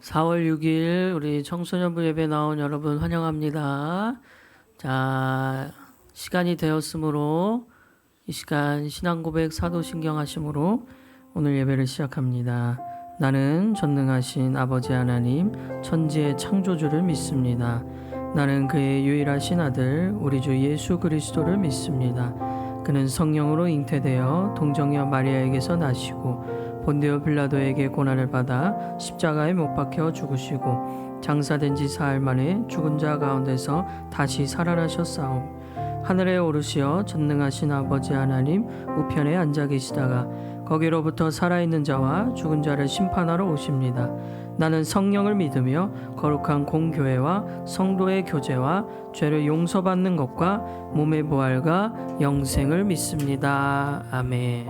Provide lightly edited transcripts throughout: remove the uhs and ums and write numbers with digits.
4월 6일 우리 청소년부 예배 나온 여러분 환영합니다. 자, 시간이 되었으므로 이 시간 신앙고백 사도신경 하심으로 오늘 예배를 시작합니다. 나는 전능하신 아버지 하나님 천지의 창조주를 믿습니다. 나는 그의 유일하신 아들 우리 주 예수 그리스도를 믿습니다. 그는 성령으로 잉태되어 동정녀 마리아에게서 나시고 본디오 빌라도에게 고난을 받아 십자가에 못 박혀 죽으시고 장사된 지 사흘 만에 죽은 자 가운데서 다시 살아나셨사옴. 하늘에 오르시어 전능하신 아버지 하나님 우편에 앉아 계시다가 거기로부터 살아있는 자와 죽은 자를 심판하러 오십니다. 나는 성령을 믿으며 거룩한 공교회와 성도의 교제와 죄를 용서받는 것과 몸의 부활과 영생을 믿습니다. 아멘.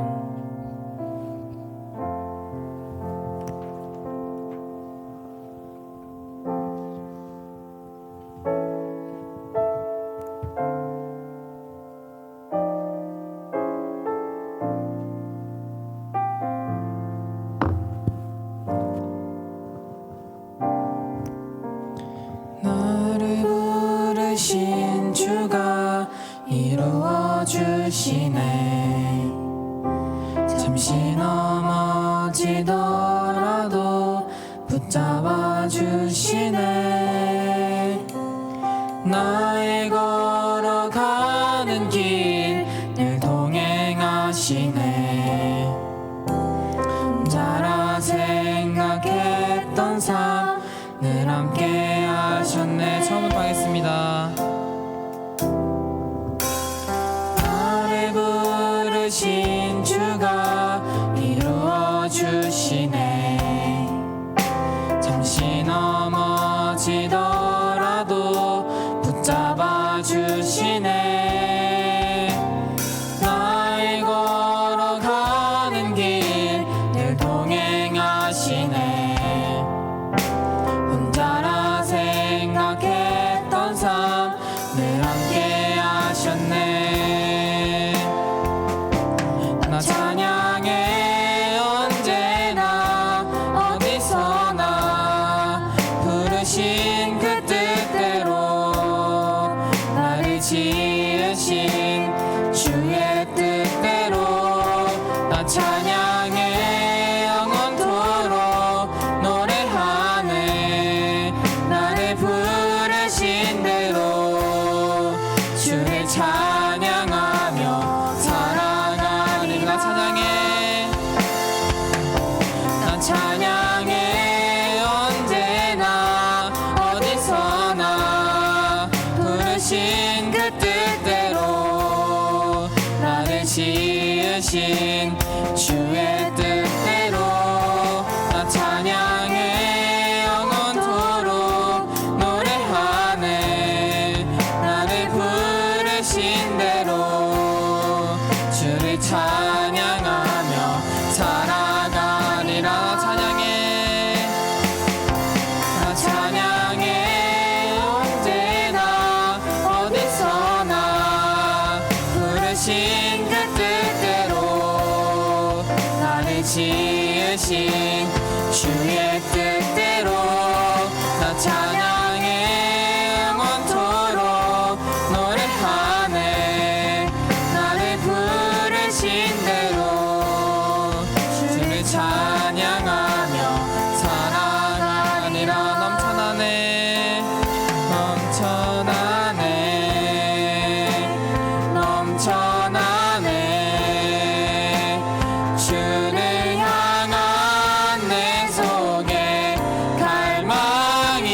신 주가 이루어 주시네. 잠시 넘어지더라도 붙잡아 주시네. 나의 걸어가는 길 늘 동행하시네. 혼자라 생각했던 삶 늘 함께 하셨네. 처음부터 하겠습니다. 나를 부르신 주가 이루어 주시네. 잠시 넘어지더라도 붙잡아 주시네. 나의 걸어가는 길 늘 동행하시네. 혼자라 생각했던 삶 늘 함께 하셨네. 나 찬양해 언제나 어디서나 부르신 그 뜻대로 나를 지으신 주의 뜻대로 나 찬양해 영원토록 노래하네. 나를 부르신 대로 주를 찬양하며 살아가니. 나 찬양해. 나 찬양해 언제나 어디서나 부르신 그 뜻대로 나를 지으신 주의 뜻대로 나 찬양해 영원토록 노래하네. 나를 부르신 대로 주를 찬양하며 살아가니라. 찬양해. 나 찬양해 언제나 어디서나 부르신 그 뜻대로 나를 지으신 주의 뜻대로 나 찬양해 영원토록 노래하네. 나를 부르신 대로 주를 찬양하며 살아가니라. 넘쳐나네. 넘쳐나네. 넘쳐나네. 주를 향한 내 속에 갈망이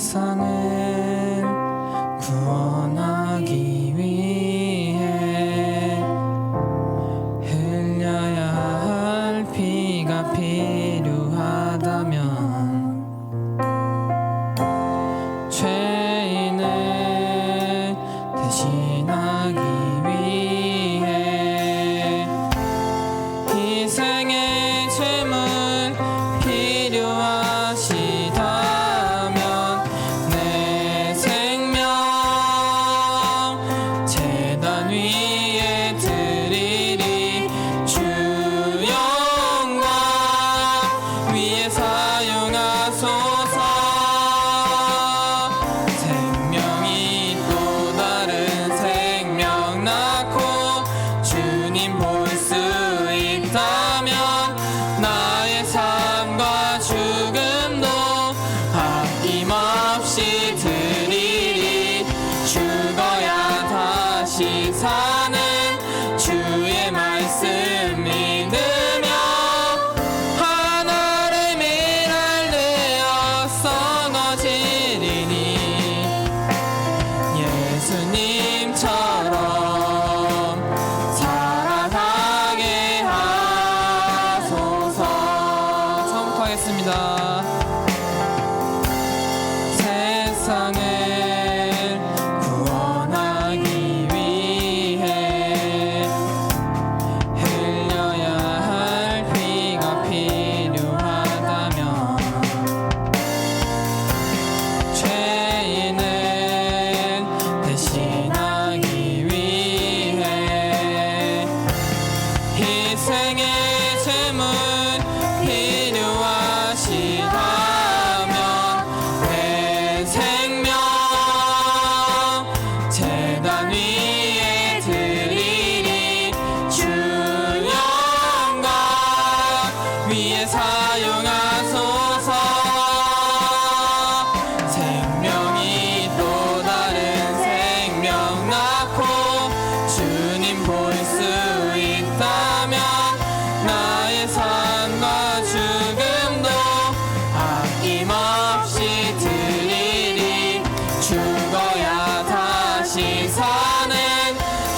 세상을 구원하기 위해 흘려야 할 피가 필요하다면 죄인을 대신하기 위해 희생의 제물 필요하시다면 내 생명 제단 위에 드리리. 주 영광 위에 사용하소서. 생명이 또 다른 생명 낳고 주님 볼 수 있다면 나의 삶과 죽음도 아낌없이 드리리. 죽어야 다시 사는 주의 말씀 믿으며 하나를 일할 썩어지리니 예수님처럼 살아가게 하소서. 처음부터 하겠습니다. 세상을 구원하기 위해 흘려야 할 피가 필요하다면 죄인을 대신하기 위해 희생의 제물 필요하시다면 내 생명 제단 위에 드리리. 주 영광 위에 사용하소서. 생명이 또 다른 생명 낳고 주님 볼 수 있다면 나의 삶과 죽음도 아낌없이 드리리. 죽어야 다시 사는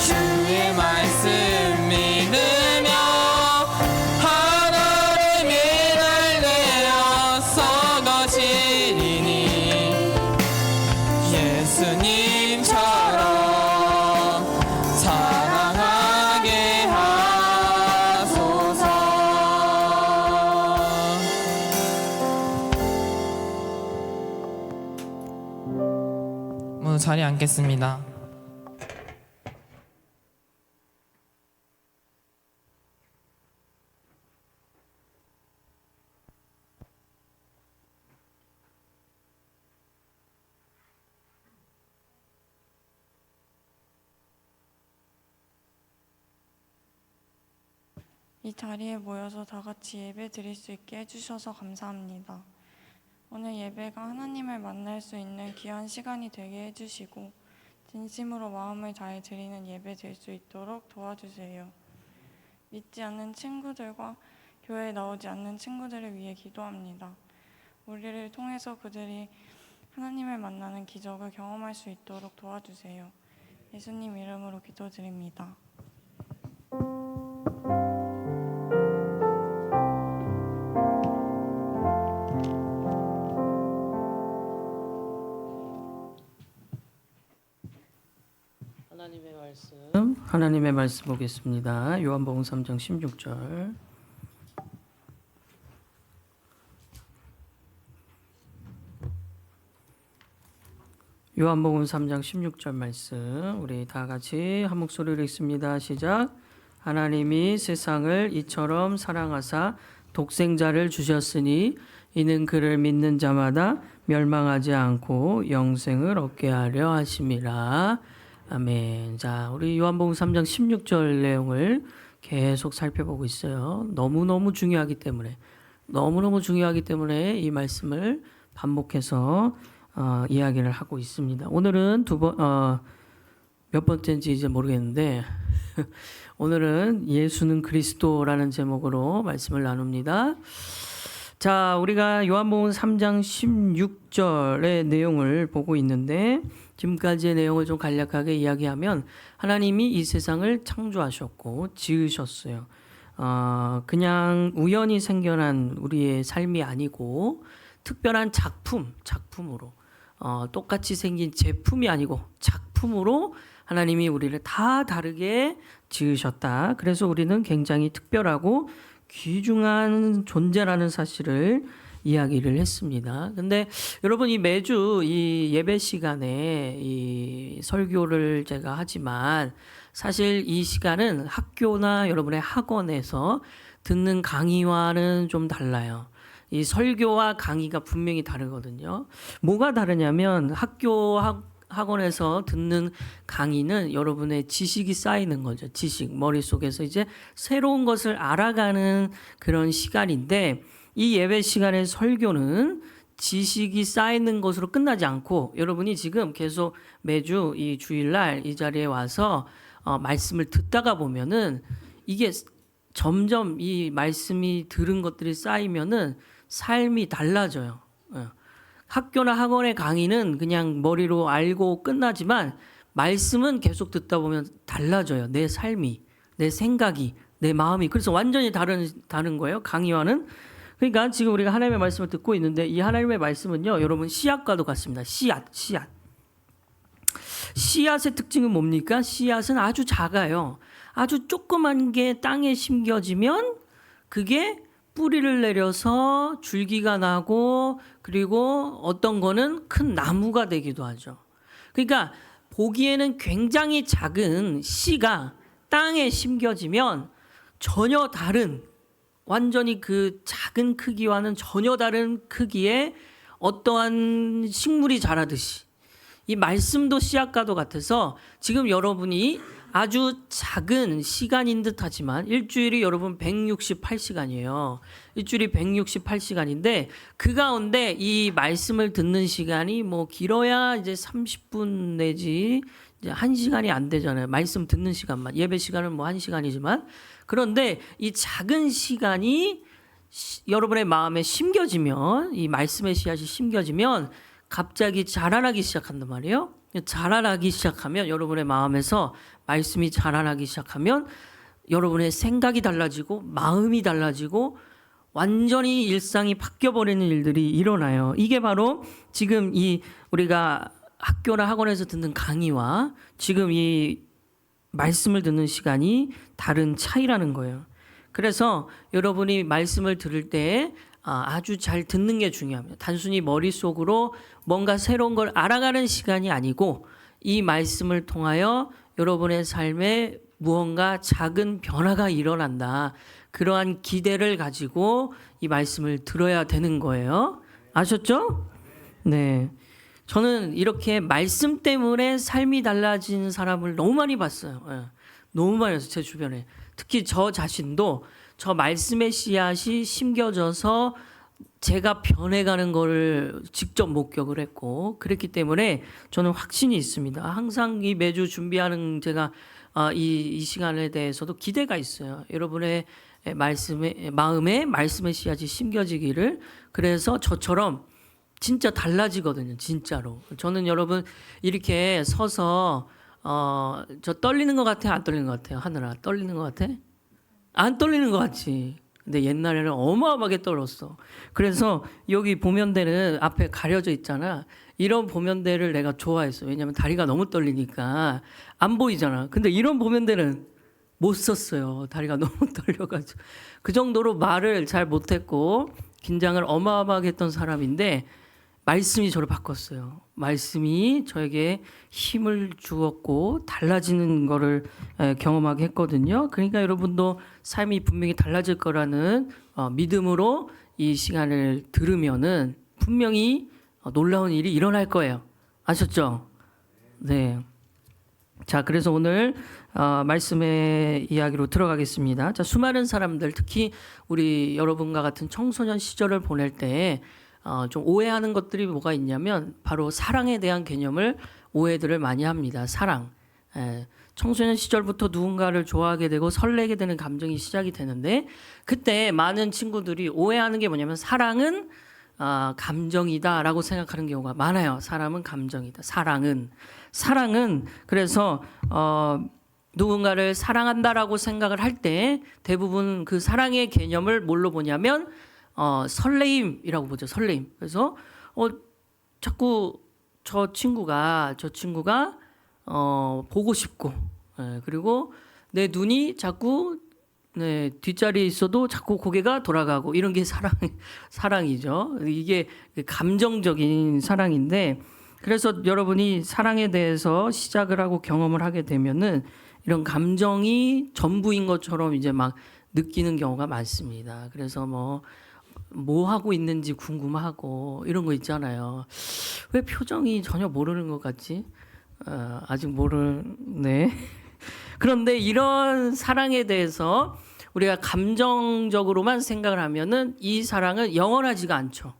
주의 말씀 믿으며 하나를 일할 썩어지리니 예수님처럼 사랑하게 하소서. 모두 자리에 앉겠습니다. 이 자리에 모여서 다 같이 예배 드릴 수 있게 해주셔서 감사합니다. 오늘 예배가 하나님을 만날 수 있는 귀한 시간이 되게 해주시고 진심으로 마음을 다해 드리는 예배 될 수 있도록 도와주세요. 믿지 않는 친구들과 교회에 나오지 않는 친구들을 위해 기도합니다. 우리를 통해서 그들이 하나님을 만나는 기적을 경험할 수 있도록 도와주세요. 예수님 이름으로 기도드립니다. 하나님의 말씀 보겠습니다. 요한복음 3장 16절. 요한복음 3장 16절 말씀 우리 다 같이 한 목소리로 읽습니다. 시작. 하나님이 세상을 이처럼 사랑하사 독생자를 주셨으니 이는 그를 믿는 자마다 멸망하지 않고 영생을 얻게 하려 하심이라. 아멘. 자, 우리 요한복음 3장 16절 내용을 계속 살펴보고 있어요. 너무너무 중요하기 때문에 이 말씀을 반복해서 이야기를 하고 있습니다. 오늘은 몇 번째인지 이제 모르겠는데 오늘은 예수는 그리스도라는 제목으로 말씀을 나눕니다. 자, 우리가 요한복음 3장 16절의 내용을 보고 있는데 지금까지의 내용을 좀 간략하게 이야기하면 하나님이 이 세상을 창조하셨고 지으셨어요. 그냥 우연히 생겨난 우리의 삶이 아니고 특별한 작품으로 똑같이 생긴 제품이 아니고 작품으로 하나님이 우리를 다 다르게 지으셨다. 그래서 우리는 굉장히 특별하고 귀중한 존재라는 사실을 이야기를 했습니다. 근데 여러분 이 매주 이 예배 시간에 이 설교를 제가 하지만 사실 이 시간은 학교나 여러분의 학원에서 듣는 강의와는 좀 달라요. 이 설교와 강의가 분명히 다르거든요. 뭐가 다르냐면 학원에서 듣는 강의는 여러분의 지식이 쌓이는 거죠. 지식, 머릿속에서 이제 새로운 것을 알아가는 그런 시간인데 이 예배 시간의 설교는 지식이 쌓이는 것으로 끝나지 않고 여러분이 지금 계속 매주 이 주일날 이 자리에 와서 말씀을 듣다가 보면은 이게 점점 이 말씀이 들은 것들이 쌓이면은 삶이 달라져요. 학교나 학원의 강의는 그냥 머리로 알고 끝나지만 말씀은 계속 듣다 보면 달라져요. 내 삶이, 내 생각이, 내 마음이. 그래서 완전히 다른 거예요. 강의와는. 그러니까 지금 우리가 하나님의 말씀을 듣고 있는데 이 하나님의 말씀은요. 여러분 씨앗과도 같습니다. 씨앗. 씨앗의 특징은 뭡니까? 씨앗은 아주 작아요. 아주 조그만 게 땅에 심겨지면 그게 뿌리를 내려서 줄기가 나고 그리고 어떤 거는 큰 나무가 되기도 하죠. 그러니까 보기에는 굉장히 작은 씨가 땅에 심겨지면 전혀 다른 완전히 그 작은 크기와는 전혀 다른 크기의 어떠한 식물이 자라듯이 이 말씀도 씨앗과도 같아서 지금 여러분이 아주 작은 시간인 듯 하지만 일주일이 여러분 168시간이에요. 일주일이 168시간인데 그 가운데 이 말씀을 듣는 시간이 뭐 길어야 이제 30분 내지 이제 1시간이 안 되잖아요. 말씀 듣는 시간만. 예배 시간은 뭐 1시간이지만 그런데 이 작은 시간이 여러분의 마음에 심겨지면 이 말씀의 씨앗이 심겨지면 갑자기 자라나기 시작한단 말이에요. 자라나기 시작하면 여러분의 마음에서 말씀이 자라나기 시작하면 여러분의 생각이 달라지고 마음이 달라지고 완전히 일상이 바뀌어버리는 일들이 일어나요. 이게 바로 지금 이 우리가 학교나 학원에서 듣는 강의와 지금 이 말씀을 듣는 시간이 다른 차이라는 거예요. 그래서 여러분이 말씀을 들을 때 아주 잘 듣는 게 중요합니다. 단순히 머릿속으로 뭔가 새로운 걸 알아가는 시간이 아니고 이 말씀을 통하여 여러분의 삶에 무언가 작은 변화가 일어난다. 그러한 기대를 가지고 이 말씀을 들어야 되는 거예요. 아셨죠? 네. 저는 이렇게 말씀 때문에 삶이 달라진 사람을 너무 많이 봤어요. 너무 많이 봤어요. 제 주변에. 특히 저 자신도 저 말씀의 씨앗이 심겨져서 제가 변해가는 거를 직접 목격을 했고 그랬기 때문에 저는 확신이 있습니다. 항상 이 매주 준비하는 제가 이 시간에 대해서도 기대가 있어요. 여러분의 마음에 말씀의 씨앗이 심겨지기를. 그래서 저처럼 진짜 달라지거든요. 진짜로. 저는 여러분 이렇게 서서 저 떨리는 것 같아요? 안 떨리는 것 같아요? 하늘아 떨리는 것 같아? 안 떨리는 것 같지. 근데 옛날에는 어마어마하게 떨었어. 그래서 여기 보면대는 앞에 가려져 있잖아. 이런 보면대를 내가 좋아했어. 왜냐면 다리가 너무 떨리니까 안 보이잖아. 근데 이런 보면대는 못 썼어요. 다리가 너무 떨려가지고. 그 정도로 말을 잘 못했고 긴장을 어마어마하게 했던 사람인데 말씀이 저를 바꿨어요. 말씀이 저에게 힘을 주었고 달라지는 거를 경험하게 했거든요. 그러니까 여러분도 삶이 분명히 달라질 거라는 믿음으로 이 시간을 들으면은 분명히 놀라운 일이 일어날 거예요. 아셨죠? 네. 자, 그래서 오늘 말씀의 이야기로 들어가겠습니다. 자, 수많은 사람들, 특히 우리 여러분과 같은 청소년 시절을 보낼 때 좀 오해하는 것들이 뭐가 있냐면 바로 사랑에 대한 개념을 오해들을 많이 합니다. 사랑. 청소년 시절부터 누군가를 좋아하게 되고 설레게 되는 감정이 시작이 되는데 그때 많은 친구들이 오해하는 게 뭐냐면 사랑은 감정이다라고 생각하는 경우가 많아요. 사람은 감정이다. 사랑은 그래서 누군가를 사랑한다라고 생각을 할 때 대부분 그 사랑의 개념을 뭘로 보냐면 설레임이라고 보죠. 설레임. 그래서 자꾸 저 친구가 보고 싶고 그리고 내 눈이 자꾸 뒷자리에 있어도 자꾸 고개가 돌아가고 이런 게 사랑이죠. 이게 감정적인 사랑인데 그래서 여러분이 사랑에 대해서 시작을 하고 경험을 하게 되면은 이런 감정이 전부인 것처럼 이제 막 느끼는 경우가 많습니다. 그래서 뭐 하고 있는지 궁금하고 이런 거 있잖아요. 왜 표정이 전혀 모르는 것 같지? 아직 모르네. 그런데 이런 사랑에 대해서 우리가 감정적으로만 생각을 하면은 이 사랑은 영원하지가 않죠.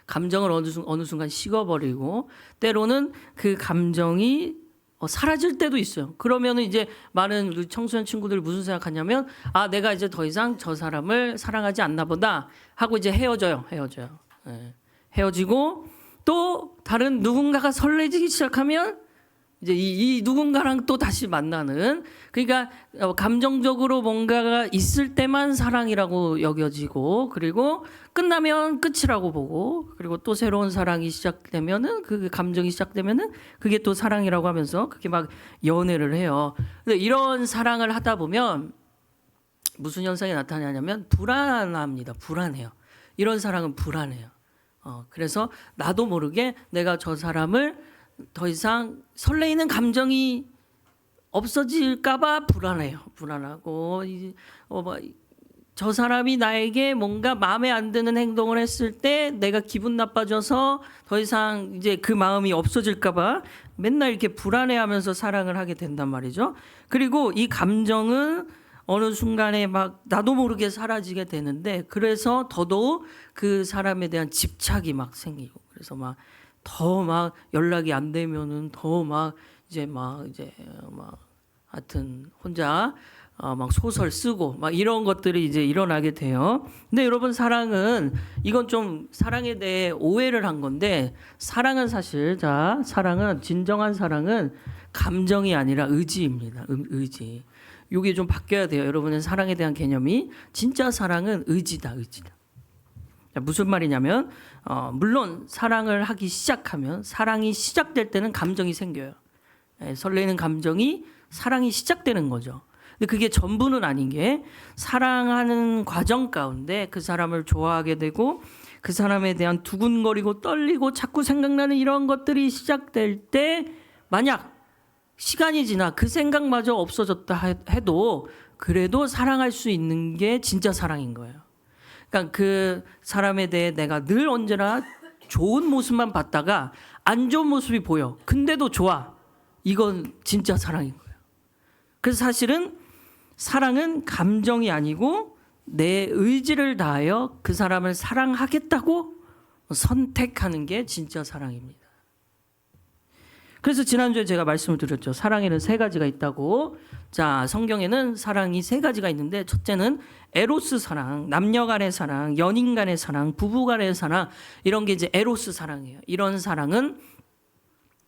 감정을 어느 순간 식어버리고 때로는 그 감정이 사라질 때도 있어요. 그러면은 이제 많은 우리 청소년 친구들 무슨 생각하냐면 내가 이제 더 이상 저 사람을 사랑하지 않나 보다 하고 이제 헤어져요. 헤어지고 또 다른 누군가가 설레지기 시작하면 이제 이 누군가랑 또 다시 만나는 그러니까 감정적으로 뭔가가 있을 때만 사랑이라고 여겨지고 그리고 끝나면 끝이라고 보고 그리고 또 새로운 사랑이 시작되면은 그 감정이 시작되면은 그게 또 사랑이라고 하면서 그렇게 막 연애를 해요. 근데 이런 사랑을 하다 보면 무슨 현상이 나타나냐면 불안합니다. 불안해요. 이런 사랑은 불안해요. 그래서 나도 모르게 내가 저 사람을 더 이상 설레이는 감정이 없어질까봐 불안해요. 불안하고 저 사람이 나에게 뭔가 마음에 안 드는 행동을 했을 때 내가 기분 나빠져서 더 이상 이제 그 마음이 없어질까봐 맨날 이렇게 불안해하면서 사랑을 하게 된단 말이죠. 그리고 이 감정은 어느 순간에 막 나도 모르게 사라지게 되는데 그래서 더더욱 그 사람에 대한 집착이 막 생기고 그래서 더 막 연락이 안 되면은 더 이제 하여튼 혼자 막 소설 쓰고 막 이런 것들이 이제 일어나게 돼요. 근데 여러분 사랑은 이건 좀 사랑에 대해 오해를 한 건데 사랑은 사실 사랑은 진정한 사랑은 감정이 아니라 의지입니다. 의지. 이게 좀 바뀌어야 돼요. 여러분의 사랑에 대한 개념이 진짜 사랑은 의지다. 무슨 말이냐면 물론 사랑을 하기 시작하면 사랑이 시작될 때는 감정이 생겨요. 설레는 감정이 사랑이 시작되는 거죠. 근데 그게 전부는 아닌 게 사랑하는 과정 가운데 그 사람을 좋아하게 되고 그 사람에 대한 두근거리고 떨리고 자꾸 생각나는 이런 것들이 시작될 때 만약 시간이 지나 그 생각마저 없어졌다 해도 그래도 사랑할 수 있는 게 진짜 사랑인 거예요. 그러니까 그 사람에 대해 내가 늘 언제나 좋은 모습만 봤다가 안 좋은 모습이 보여. 근데도 좋아. 이건 진짜 사랑인 거예요. 그래서 사실은 사랑은 감정이 아니고 내 의지를 다하여 그 사람을 사랑하겠다고 선택하는 게 진짜 사랑입니다. 그래서 지난주에 제가 말씀을 드렸죠. 사랑에는 세 가지가 있다고. 자, 성경에는 사랑이 세 가지가 있는데 첫째는 에로스 사랑, 남녀 간의 사랑, 연인 간의 사랑, 부부 간의 사랑 이런 게 이제 에로스 사랑이에요. 이런 사랑은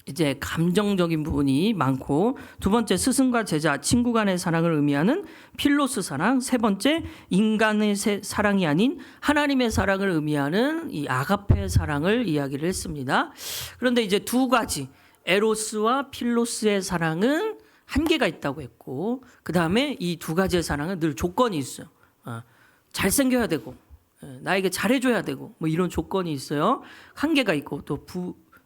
이제 감정적인 부분이 많고 두 번째 스승과 제자, 친구 간의 사랑을 의미하는 필로스 사랑, 세 번째 인간의 사랑이 아닌 하나님의 사랑을 의미하는 이 아가페 사랑을 이야기를 했습니다. 그런데 이제 두 가지 에로스와 필로스의 사랑은 한계가 있다고 했고 그 다음에 이 두 가지의 사랑은 늘 조건이 있어요. 잘생겨야 되고 나에게 잘해줘야 되고 뭐 이런 조건이 있어요. 한계가 있고 또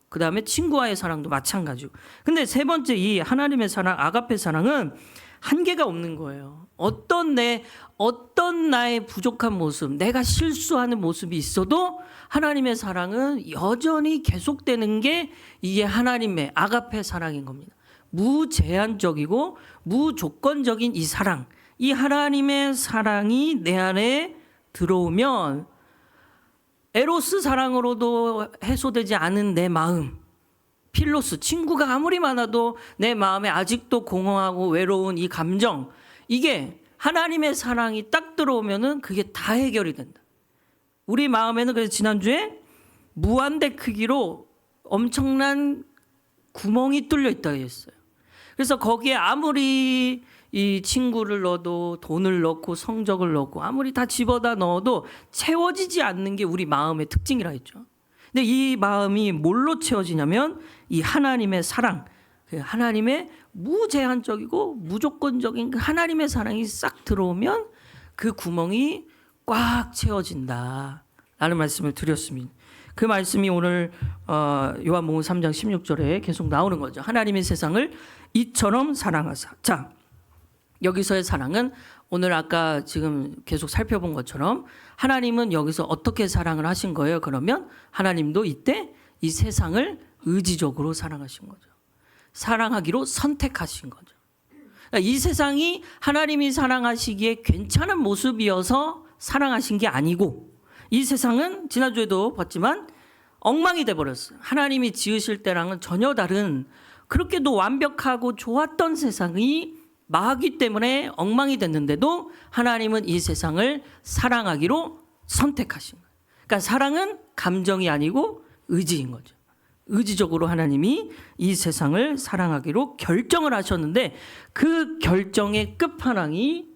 그 다음에 친구와의 사랑도 마찬가지고. 근데 세 번째 이 하나님의 사랑 아가페 사랑은 한계가 없는 거예요. 어떤 나의 부족한 모습, 내가 실수하는 모습이 있어도 하나님의 사랑은 여전히 계속되는 게 이게 하나님의 아가페 사랑인 겁니다. 무제한적이고 무조건적인 이 사랑, 이 하나님의 사랑이 내 안에 들어오면 에로스 사랑으로도 해소되지 않은 내 마음, 필로스, 친구가 아무리 많아도 내 마음에 아직도 공허하고 외로운 이 감정, 이게 하나님의 사랑이 딱 들어오면은 그게 다 해결이 된다. 우리 마음에는 그래서 지난주에 무한대 크기로 엄청난 구멍이 뚫려 있다고 했어요. 그래서 거기에 아무리 이 친구를 넣어도 돈을 넣고 성적을 넣고 아무리 다 집어다 넣어도 채워지지 않는 게 우리 마음의 특징이라 했죠. 근데 이 마음이 뭘로 채워지냐면 이 하나님의 사랑, 하나님의 무제한적이고 무조건적인 하나님의 사랑이 싹 들어오면 그 구멍이 꽉 채워진다 라는 말씀을 드렸습니다. 그 말씀이 오늘 요한복음 3장 16절에 계속 나오는 거죠. 하나님의 세상을 이처럼 사랑하사. 자, 여기서의 사랑은 오늘 아까 지금 계속 살펴본 것처럼 하나님은 여기서 어떻게 사랑을 하신 거예요? 그러면 하나님도 이때 이 세상을 의지적으로 사랑하신 거죠. 사랑하기로 선택하신 거죠. 그러니까 이 세상이 하나님이 사랑하시기에 괜찮은 모습이어서 사랑하신 게 아니고 이 세상은 지난주에도 봤지만 엉망이 돼버렸어요. 하나님이 지으실 때랑은 전혀 다른 그렇게도 완벽하고 좋았던 세상이 마귀 때문에 엉망이 됐는데도 하나님은 이 세상을 사랑하기로 선택하신 거예요. 그러니까 사랑은 감정이 아니고 의지인 거죠. 의지적으로 하나님이 이 세상을 사랑하기로 결정을 하셨는데 그 결정의 끝판왕이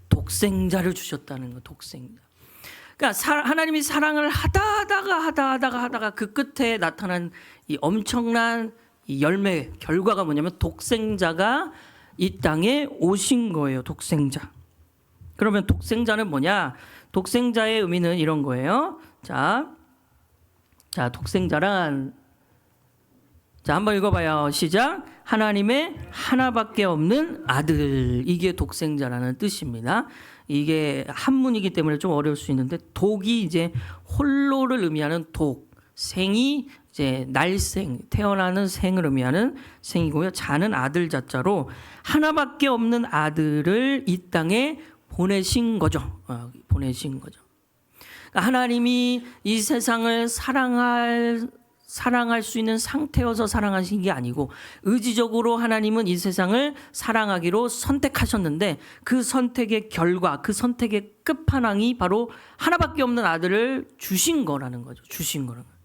독생자를 주셨다는 거. 독생자. 그러니까 하나님이 사랑을 하다가 그 끝에 나타난 이 엄청난 이 열매 결과가 뭐냐면 독생자가 이 땅에 오신 거예요. 독생자. 그러면 독생자는 뭐냐? 독생자의 의미는 이런 거예요. 자, 독생자란 한번 읽어봐요. 시작. 하나님의 하나밖에 없는 아들. 이게 독생자라는 뜻입니다. 이게 한문이기 때문에 좀 어려울 수 있는데 독이 이제 홀로를 의미하는 독, 생이 이제 날생, 태어나는 생을 의미하는 생이고요. 자는 아들 자자로 하나밖에 없는 아들을 이 땅에 보내신 거죠. 보내신 거죠. 그러니까 하나님이 이 세상을 사랑할 수 있는 상태여서 사랑하신 게 아니고 의지적으로 하나님은 이 세상을 사랑하기로 선택하셨는데 그 선택의 결과, 그 선택의 끝판왕이 바로 하나밖에 없는 아들을 주신 거라는 거죠. 주신 거라는 거예요.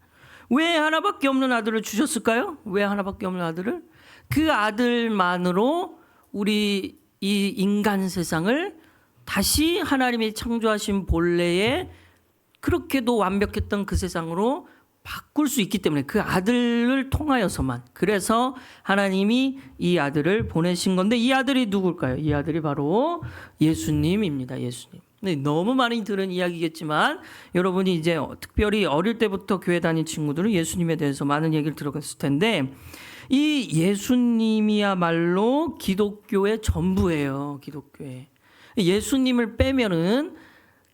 왜 하나밖에 없는 아들을 주셨을까요? 왜 하나밖에 없는 아들을? 그 아들만으로 우리 이 인간 세상을 다시 하나님이 창조하신 본래의 그렇게도 완벽했던 그 세상으로 바꿀 수 있기 때문에 그 아들을 통하여서만, 그래서 하나님이 이 아들을 보내신 건데 이 아들이 누굴까요? 이 아들이 바로 예수님입니다. 예수님. 네, 너무 많이 들은 이야기겠지만 여러분이 이제 특별히 어릴 때부터 교회 다닌 친구들은 예수님에 대해서 많은 얘기를 들었을 텐데 이 예수님이야말로 기독교의 전부예요. 기독교에. 예수님을 빼면은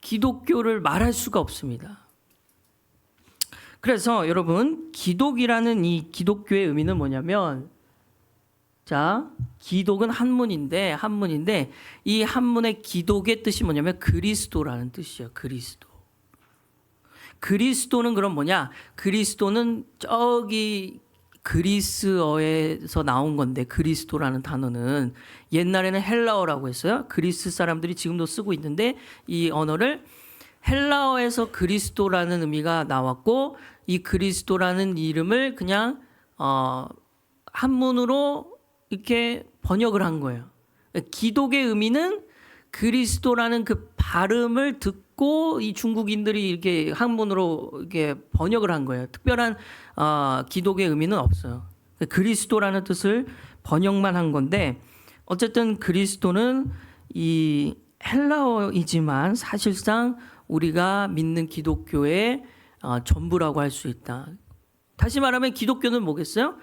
기독교를 말할 수가 없습니다. 그래서 여러분 기독이라는 이 기독교의 의미는 뭐냐면 자, 기독은 한문인데 이 한문의 기독의 뜻이 뭐냐면 그리스도라는 뜻이에요. 그리스도. 그리스도는 그럼 뭐냐? 그리스도는 저기 그리스어에서 나온 건데 그리스도라는 단어는 옛날에는 헬라어라고 했어요. 그리스 사람들이 지금도 쓰고 있는데 이 언어를 헬라어에서 그리스도라는 의미가 나왔고 이 그리스도라는 이름을 그냥 한문으로 이렇게 번역을 한 거예요. 기독의 의미는 그리스도라는 그 발음을 듣고 이 중국인들이 이렇게 한문으로 이렇게 번역을 한 거예요. 특별한 기독의 의미는 없어요. 그리스도라는 뜻을 번역만 한 건데 어쨌든 그리스도는 이 헬라어이지만 사실상 우리가 믿는 기독교의 전부라고 할 수 있다. 다시 말하면 기독교는 뭐겠어요?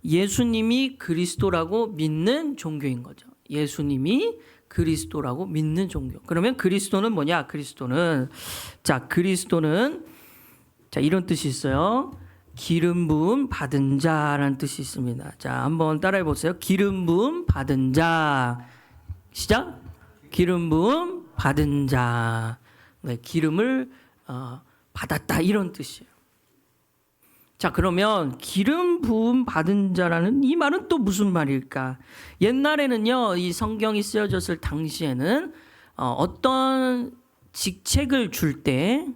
예수님이 그리스도라고 믿는 종교인 거죠. 예수님이 그리스도라고 믿는 종교. 그러면 그리스도는 뭐냐? 그리스도는 이런 뜻이 있어요. 기름 부음 받은 자라는 뜻이 있습니다. 자, 한번 따라해 보세요. 기름 부음 받은 자. 시작. 기름 부음 받은 자. 네, 기름을 받았다 이런 뜻이에요. 자, 그러면 기름 부음 받은 자라는 이 말은 또 무슨 말일까? 옛날에는요, 이 성경이 쓰여졌을 당시에는 어떤 직책을 줄 때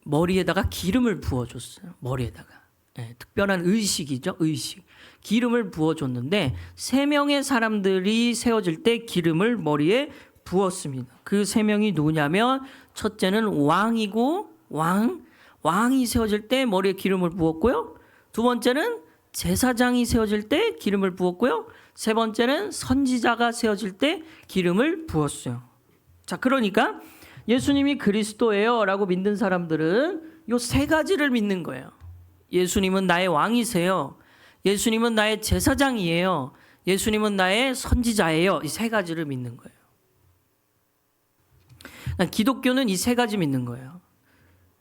머리에다가 기름을 부어줬어요. 머리에다가. 특별한 의식이죠. 의식. 기름을 부어줬는데 3명의 사람들이 세워질 때 기름을 머리에 부었습니다. 그 3명이 누구냐면 첫째는 왕이고 왕이 세워질 때 머리에 기름을 부었고요. 두 번째는 제사장이 세워질 때 기름을 부었고요. 세 번째는 선지자가 세워질 때 기름을 부었어요. 자, 그러니까 예수님이 그리스도예요 라고 믿는 사람들은 요 3가지를 믿는 거예요. 예수님은 나의 왕이세요. 예수님은 나의 제사장이에요. 예수님은 나의 선지자예요. 이 3가지를 믿는 거예요. 기독교는 이 3가지 믿는 거예요.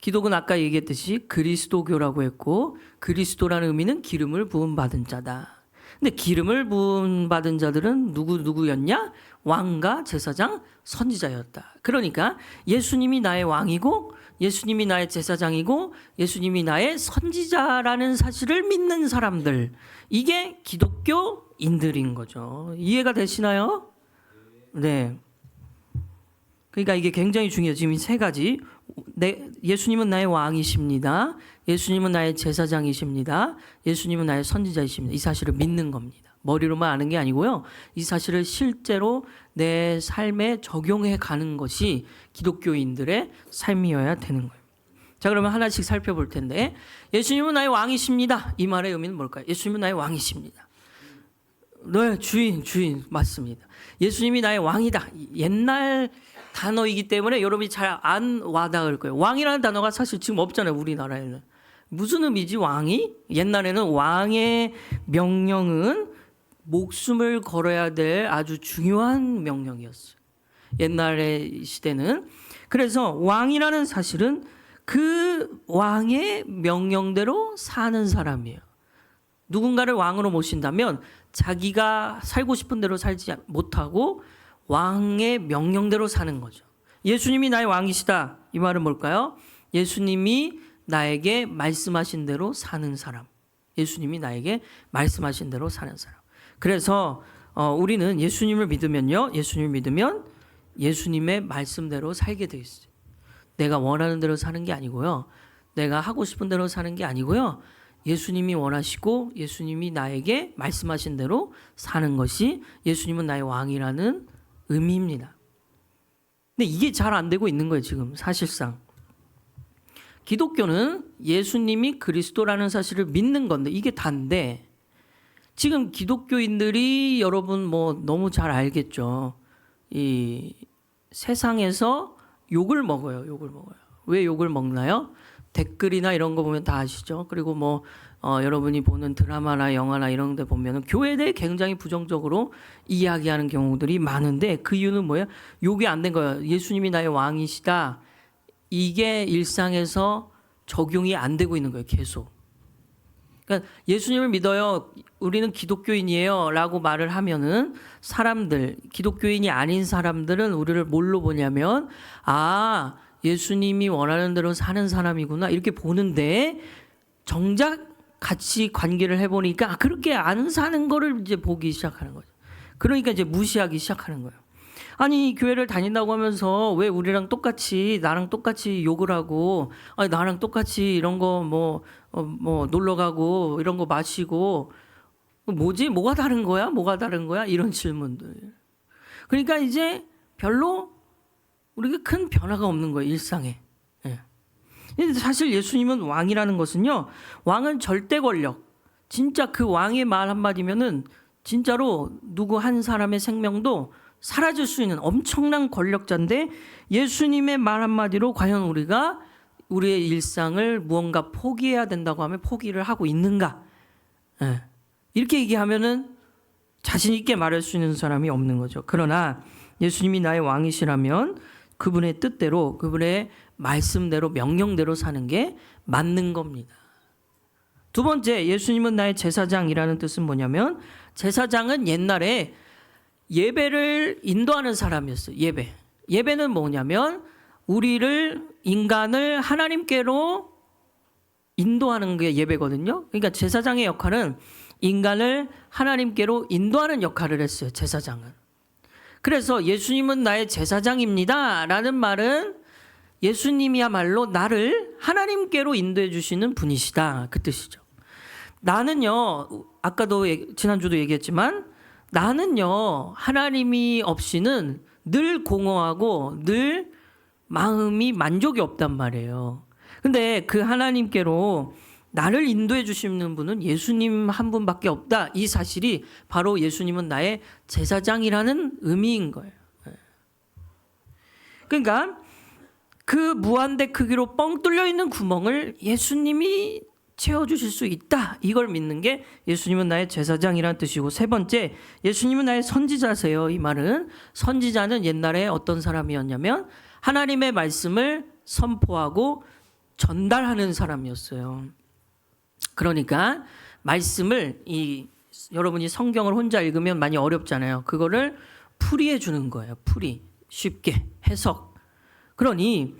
기독은 아까 얘기했듯이 그리스도교라고 했고 그리스도라는 의미는 기름을 부음 받은 자다. 근데 기름을 부음 받은 자들은 누구였냐? 왕과 제사장, 선지자였다. 그러니까 예수님이 나의 왕이고 예수님이 나의 제사장이고 예수님이 나의 선지자라는 사실을 믿는 사람들, 이게 기독교인들인 거죠. 이해가 되시나요? 네. 그러니까 이게 굉장히 중요해요. 지금 이 3가지. 예수님은 나의 왕이십니다. 예수님은 나의 제사장이십니다. 예수님은 나의 선지자이십니다. 이 사실을 믿는 겁니다. 머리로만 아는 게 아니고요. 이 사실을 실제로 내 삶에 적용해 가는 것이 기독교인들의 삶이어야 되는 거예요. 자, 그러면 하나씩 살펴볼 텐데, 예수님은 나의 왕이십니다. 이 말의 의미는 뭘까요? 예수님은 나의 왕이십니다. 네, 주인 맞습니다. 예수님이 나의 왕이다. 옛날 단어이기 때문에 여러분이 잘 안 와닿을 거예요. 왕이라는 단어가 사실 지금 없잖아요, 우리나라에는. 무슨 의미지, 왕이? 옛날에는 왕의 명령은 목숨을 걸어야 될 아주 중요한 명령이었어요. 옛날의 시대는. 그래서 왕이라는 사실은 그 왕의 명령대로 사는 사람이에요. 누군가를 왕으로 모신다면 자기가 살고 싶은 대로 살지 못하고 왕의 명령대로 사는 거죠. 예수님이 나의 왕이시다. 이 말은 뭘까요? 예수님이 나에게 말씀하신 대로 사는 사람. 예수님이 나에게 말씀하신 대로 사는 사람. 그래서 우리는 예수님을 믿으면요. 예수님을 믿으면 예수님의 말씀대로 살게 돼 있어요. 내가 원하는 대로 사는 게 아니고요. 내가 하고 싶은 대로 사는 게 아니고요. 예수님이 원하시고 예수님이 나에게 말씀하신 대로 사는 것이 예수님은 나의 왕이라는 의미입니다. 근데 이게 잘 안 되고 있는 거예요, 지금 사실상. 기독교는 예수님이 그리스도라는 사실을 믿는 건데 이게 다인데, 지금 기독교인들이 여러분 뭐 너무 잘 알겠죠. 이 세상에서 욕을 먹어요. 왜 욕을 먹나요? 댓글이나 이런 거 보면 다 아시죠? 그리고 뭐 여러분이 보는 드라마나 영화나 이런 데 보면 교회에 대해 굉장히 부정적으로 이야기하는 경우들이 많은데 그 이유는 뭐예요? 욕이 안 된 거예요. 예수님이 나의 왕이시다. 이게 일상에서 적용이 안 되고 있는 거예요. 계속. 그러니까 예수님을 믿어요. 우리는 기독교인이에요. 라고 말을 하면은 사람들, 기독교인이 아닌 사람들은 우리를 뭘로 보냐면, 아, 예수님이 원하는 대로 사는 사람이구나. 이렇게 보는데 정작 같이 관계를 해보니까 그렇게 안 사는 거를 이제 보기 시작하는 거죠. 그러니까 이제 무시하기 시작하는 거예요. 아니, 교회를 다닌다고 하면서 왜 우리랑 똑같이, 나랑 똑같이 욕을 하고, 아니, 나랑 똑같이 이런 거 뭐 놀러 가고 이런 거 마시고, 뭐지? 뭐가 다른 거야? 이런 질문들. 그러니까 이제 별로 우리가 큰 변화가 없는 거예요, 일상에. 근데 사실 예수님은 왕이라는 것은요, 왕은 절대 권력, 진짜 그 왕의 말 한마디면은 진짜로 누구 한 사람의 생명도 사라질 수 있는 엄청난 권력자인데, 예수님의 말 한마디로 과연 우리가 우리의 일상을 무언가 포기해야 된다고 하면 포기를 하고 있는가? 이렇게 얘기하면은 자신 있게 말할 수 있는 사람이 없는 거죠. 그러나 예수님이 나의 왕이시라면 그분의 뜻대로, 그분의 말씀대로, 명령대로 사는 게 맞는 겁니다. 두 번째, 예수님은 나의 제사장이라는 뜻은 뭐냐면, 제사장은 옛날에 예배를 인도하는 사람이었어요. 예배는 뭐냐면 우리를, 인간을 하나님께로 인도하는 게 예배거든요. 그러니까 제사장의 역할은 인간을 하나님께로 인도하는 역할을 했어요. 제사장은. 그래서 예수님은 나의 제사장입니다 라는 말은 예수님이야말로 나를 하나님께로 인도해 주시는 분이시다, 그 뜻이죠. 나는요, 아까도 지난주도 얘기했지만 나는요 하나님이 없이는 늘 공허하고 늘 마음이 만족이 없단 말이에요. 근데 그 하나님께로 나를 인도해 주시는 분은 예수님 한 분밖에 없다. 이 사실이 바로 예수님은 나의 제사장이라는 의미인 거예요. 그러니까 그 무한대 크기로 뻥 뚫려 있는 구멍을 예수님이 채워주실 수 있다. 이걸 믿는 게 예수님은 나의 제사장이라는 뜻이고, 세 번째, 예수님은 나의 선지자세요. 이 말은 선지자는 옛날에 어떤 사람이었냐면 하나님의 말씀을 선포하고 전달하는 사람이었어요. 그러니까 말씀을 여러분이 성경을 혼자 읽으면 많이 어렵잖아요. 그거를 풀이해 주는 거예요. 풀이, 쉽게 해석. 그러니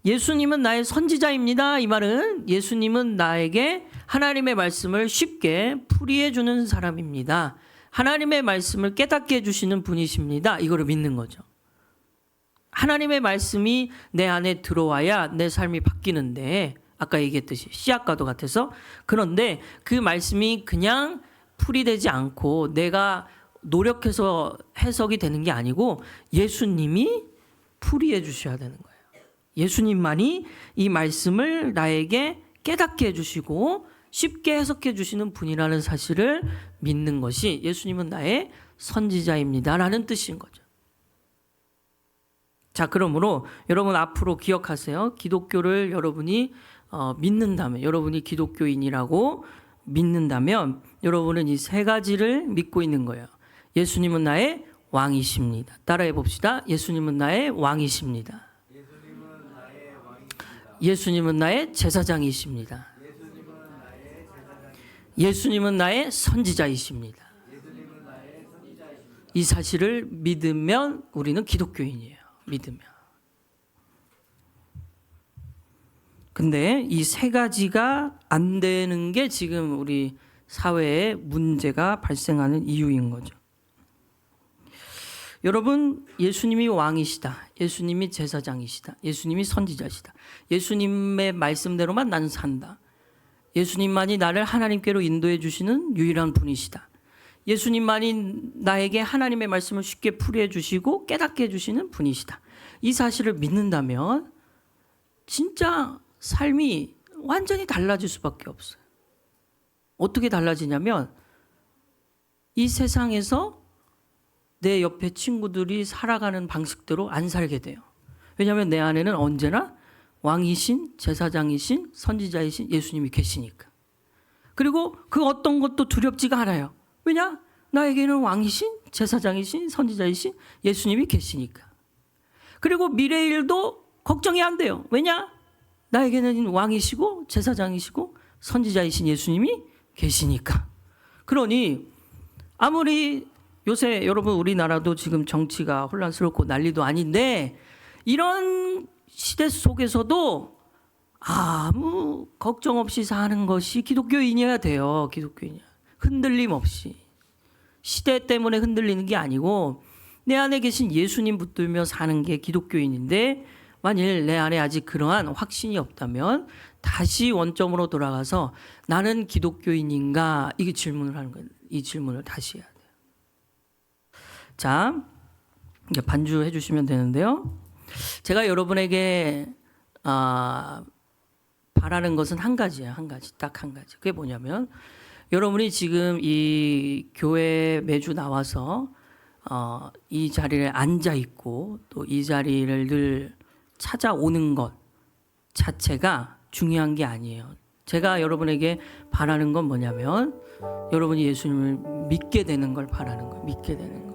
예수님은 나의 선지자입니다. 이 말은 예수님은 나에게 하나님의 말씀을 쉽게 풀이해 주는 사람입니다. 하나님의 말씀을 깨닫게 해주시는 분이십니다. 이거를 믿는 거죠. 하나님의 말씀이 내 안에 들어와야 내 삶이 바뀌는데, 아까 얘기했듯이 씨앗과도 같아서, 그런데 그 말씀이 그냥 풀이되지 않고 내가 노력해서 해석이 되는 게 아니고 예수님이 풀이해 주셔야 되는 거예요. 예수님만이 이 말씀을 나에게 깨닫게 해주시고 쉽게 해석해 주시는 분이라는 사실을 믿는 것이 예수님은 나의 선지자입니다라는 뜻인 거죠. 자, 그러므로 여러분 앞으로 기억하세요. 기독교를 여러분이 믿는다면, 여러분이 기독교인이라고 믿는다면 여러분은 이 세 가지를 믿고 있는 거예요. 예수님은 나의 왕이십니다. 따라해 봅시다. 예수님은 나의 왕이십니다. 예수님은 나의 제사장이십니다. 예수님은 나의 선지자이십니다. 이 사실을 믿으면 우리는 기독교인이에요. 믿으면. 근데 이 세 가지가 안 되는 게 지금 우리 사회에 문제가 발생하는 이유인 거죠. 여러분, 예수님이 왕이시다. 예수님이 제사장이시다. 예수님이 선지자시다. 예수님의 말씀대로만 나는 산다. 예수님만이 나를 하나님께로 인도해 주시는 유일한 분이시다. 예수님만이 나에게 하나님의 말씀을 쉽게 풀이해 주시고 깨닫게 해 주시는 분이시다. 이 사실을 믿는다면 진짜 삶이 완전히 달라질 수밖에 없어요. 어떻게 달라지냐면 이 세상에서 내 옆에 친구들이 살아가는 방식대로 안 살게 돼요. 왜냐하면 내 안에는 언제나 왕이신, 제사장이신, 선지자이신 예수님이 계시니까. 그리고 그 어떤 것도 두렵지가 않아요. 왜냐? 나에게는 왕이신, 제사장이신, 선지자이신 예수님이 계시니까. 그리고 미래의 일도 걱정이 안 돼요. 왜냐? 나에게는 왕이시고 제사장이시고 선지자이신 예수님이 계시니까. 그러니 아무리 요새 여러분 우리나라도 지금 정치가 혼란스럽고 난리도 아닌데 이런 시대 속에서도 아무 걱정 없이 사는 것이 기독교인이어야 돼요. 기독교인이야. 흔들림 없이. 시대 때문에 흔들리는 게 아니고 내 안에 계신 예수님 붙들며 사는 게 기독교인인데, 만일 내 안에 아직 그러한 확신이 없다면 다시 원점으로 돌아가서 나는 기독교인인가, 이게 질문을 하는 거예요. 이 질문을 다시 해야 돼요. 자, 이제 반주해 주시면 되는데요. 제가 여러분에게 바라는 것은 한 가지예요. 한 가지, 딱 한 가지. 그게 뭐냐면 여러분이 지금 이 교회에 매주 나와서 이 자리에 앉아 있고 또 이 자리를 늘 찾아오는 것 자체가 중요한 게 아니에요. 제가 여러분에게 바라는 건 뭐냐면 여러분이 예수님을 믿게 되는 걸 바라는 거예요. 믿게 되는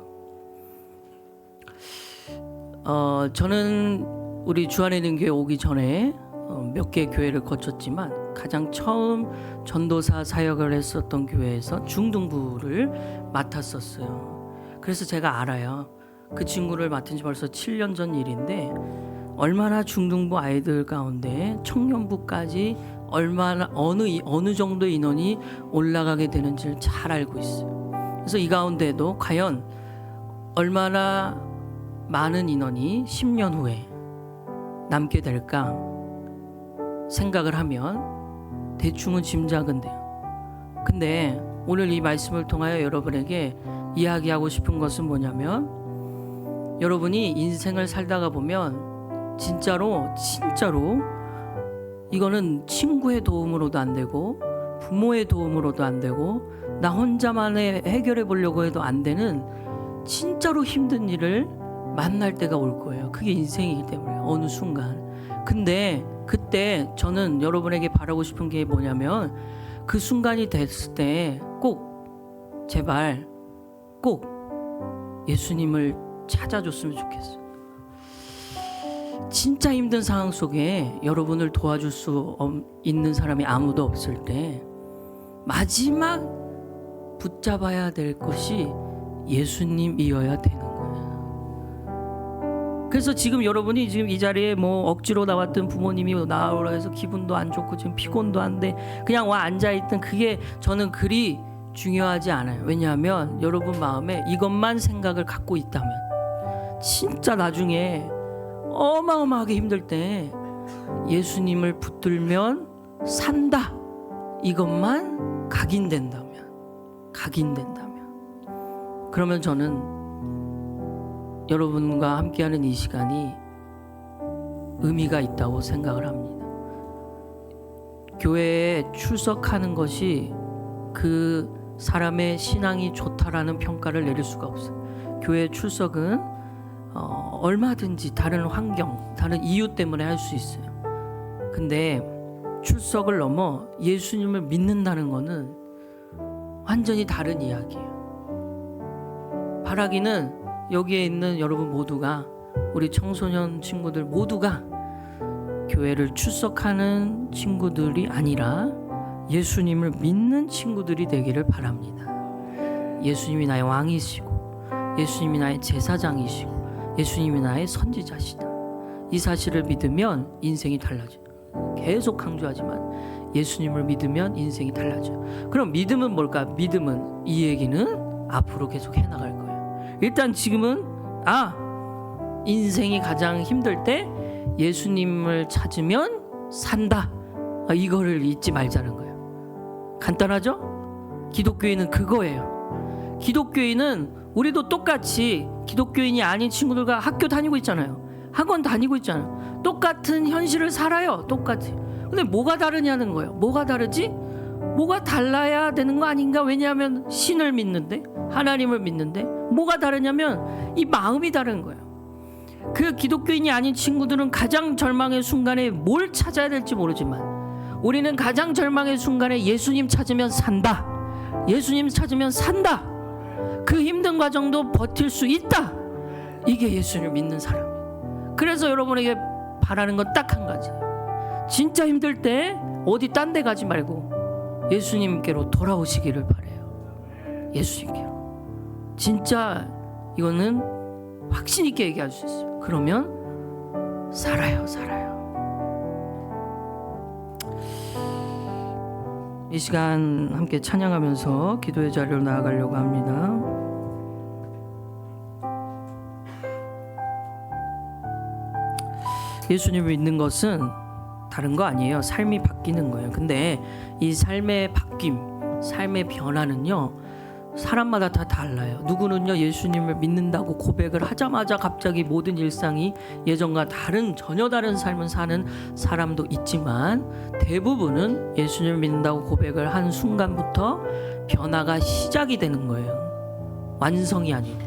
거. 저는 우리 주안에 있는 교회 오기 전에 몇 개 교회를 거쳤지만 가장 처음 전도사 사역을 했었던 교회에서 중등부를 맡았었어요. 그래서 제가 알아요. 그 친구를 맡은 지 벌써 7년 전 일인데 얼마나 중등부 아이들 가운데 청년부까지 얼마나 어느 정도의 인원이 올라가게 되는지를 잘 알고 있어요. 그래서 이 가운데도 과연 얼마나 많은 인원이 10년 후에 남게 될까 생각을 하면 대충은 짐작은 돼요. 근데 오늘 이 말씀을 통하여 여러분에게 이야기하고 싶은 것은 뭐냐면, 여러분이 인생을 살다가 보면 진짜로 이거는 친구의 도움으로도 안 되고 부모의 도움으로도 안 되고 나 혼자만의 해결해 보려고 해도 안 되는 진짜로 힘든 일을 만날 때가 올 거예요. 그게 인생이기 때문에 어느 순간. 근데 그때 저는 여러분에게 바라고 싶은 게 뭐냐면, 그 순간이 됐을 때 꼭 제발 꼭 예수님을 찾아줬으면 좋겠어요. 진짜 힘든 상황 속에 여러분을 도와줄 수 있는 사람이 아무도 없을 때 마지막 붙잡아야 될 것이 예수님이어야 되는 거예요. 그래서 지금 여러분이 지금 이 자리에 뭐 억지로 나왔던 부모님이 나오라 해서 기분도 안 좋고 지금 피곤도 한데 그냥 와 앉아있던, 그게 저는 그리 중요하지 않아요. 왜냐하면 여러분 마음에 이것만 생각을 갖고 있다면 진짜 나중에 어마어마하게 힘들 때 예수님을 붙들면 산다, 이것만 각인된다면 그러면 저는 여러분과 함께하는 이 시간이 의미가 있다고 생각을 합니다. 교회에 출석하는 것이 그 사람의 신앙이 좋다라는 평가를 내릴 수가 없어요. 교회 출석은 얼마든지 다른 환경, 다른 이유 때문에 할 수 있어요. 근데 출석을 넘어 예수님을 믿는다는 거는 완전히 다른 이야기예요. 바라기는 여기에 있는 여러분 모두가, 우리 청소년 친구들 모두가 교회를 출석하는 친구들이 아니라 예수님을 믿는 친구들이 되기를 바랍니다. 예수님이 나의 왕이시고 예수님이 나의 제사장이시고 예수님이 나의 선지자시다. 이 사실을 믿으면 인생이 달라져요. 계속 강조하지만 예수님을 믿으면 인생이 달라져요. 그럼 믿음은 뭘까? 믿음은, 이 얘기는 앞으로 계속 해나갈 거예요. 일단 지금은 인생이 가장 힘들 때 예수님을 찾으면 산다, 이거를 잊지 말자는 거예요. 간단하죠? 기독교인은 그거예요. 기독교인은 우리도 똑같이 기독교인이 아닌 친구들과 학교 다니고 있잖아요. 학원 다니고 있잖아요. 똑같은 현실을 살아요. 똑같이. 근데 뭐가 다르냐는 거예요. 뭐가 다르지? 뭐가 달라야 되는 거 아닌가? 왜냐하면 신을 믿는데, 하나님을 믿는데, 뭐가 다르냐면 이 마음이 다른 거예요. 그 기독교인이 아닌 친구들은 가장 절망의 순간에 뭘 찾아야 될지 모르지만, 우리는 가장 절망의 순간에 예수님 찾으면 산다, 예수님 찾으면 산다, 그 힘든 과정도 버틸 수 있다. 이게 예수님을 믿는 사람이에요. 그래서 여러분에게 바라는 건 딱 한 가지. 진짜 힘들 때 어디 딴 데 가지 말고 예수님께로 돌아오시기를 바라요. 예수님께로. 진짜 이거는 확신 있게 얘기할 수 있어요. 그러면 살아요. 이 시간 함께 찬양하면서 기도의 자리로 나아가려고 합니다. 예수님을 믿는 것은 다른 거 아니에요. 삶이 바뀌는 거예요. 근데 이 삶의 바뀜, 삶의 변화는요, 사람마다 다 달라요. 누구는요, 예수님을 믿는다고 고백을 하자마자 갑자기 모든 일상이 예전과 전혀 다른 삶을 사는 사람도 있지만, 대부분은 예수님을 믿는다고 고백을 한 순간부터 변화가 시작이 되는 거예요. 완성이 아니고.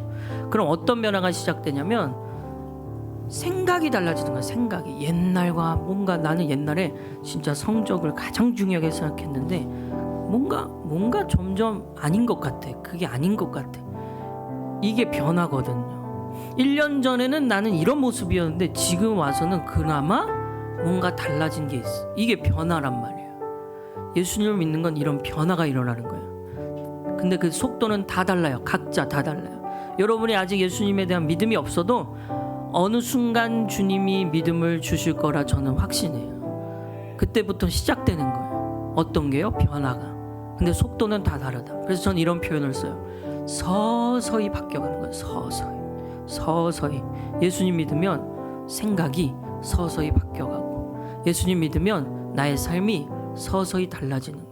그럼 어떤 변화가 시작되냐면 생각이 달라지는 거예요. 생각이. 옛날과 뭔가, 나는 옛날에 진짜 성적을 가장 중요하게 생각했는데 뭔가 점점 아닌 것 같아. 그게 아닌 것 같아. 이게 변화거든요. 1년 전에는 나는 이런 모습이었는데 지금 와서는 그나마 뭔가 달라진 게 있어. 이게 변화란 말이에요. 예수님을 믿는 건 이런 변화가 일어나는 거예요. 근데 그 속도는 다 달라요. 각자 다 달라요. 여러분이 아직 예수님에 대한 믿음이 없어도 어느 순간 주님이 믿음을 주실 거라 저는 확신해요. 그때부터 시작되는 거예요. 어떤 게요? 변화가. 근데 속도는 다 다르다. 그래서 전 이런 표현을 써요. 서서히 바뀌어가는 거예요. 서서히. 예수님 믿으면 생각이 서서히 바뀌어가고, 예수님 믿으면 나의 삶이 서서히 달라지는 거.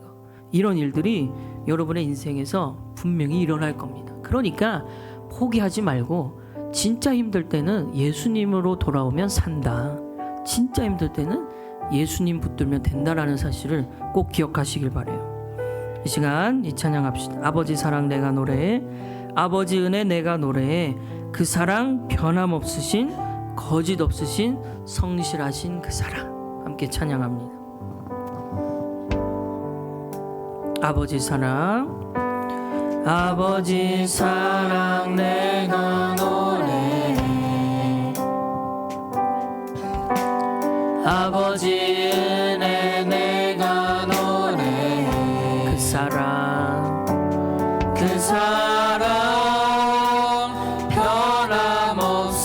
이런 일들이 여러분의 인생에서 분명히 일어날 겁니다. 그러니까 포기하지 말고, 진짜 힘들 때는 예수님으로 돌아오면 산다. 진짜 힘들 때는 예수님 붙들면 된다라는 사실을 꼭 기억하시길 바래요. 이 시간 이 찬양합시다. 아버지 사랑 내가 노래해, 아버지 은혜 내가 노래해. 그 사랑 변함없으신, 거짓 없으신, 성실하신 그 사랑. 함께 찬양합니다. 아버지 사랑, 아버지 사랑 내가 노래해, 아버지 은혜 내가 노래해. 그 사랑 변함없으신,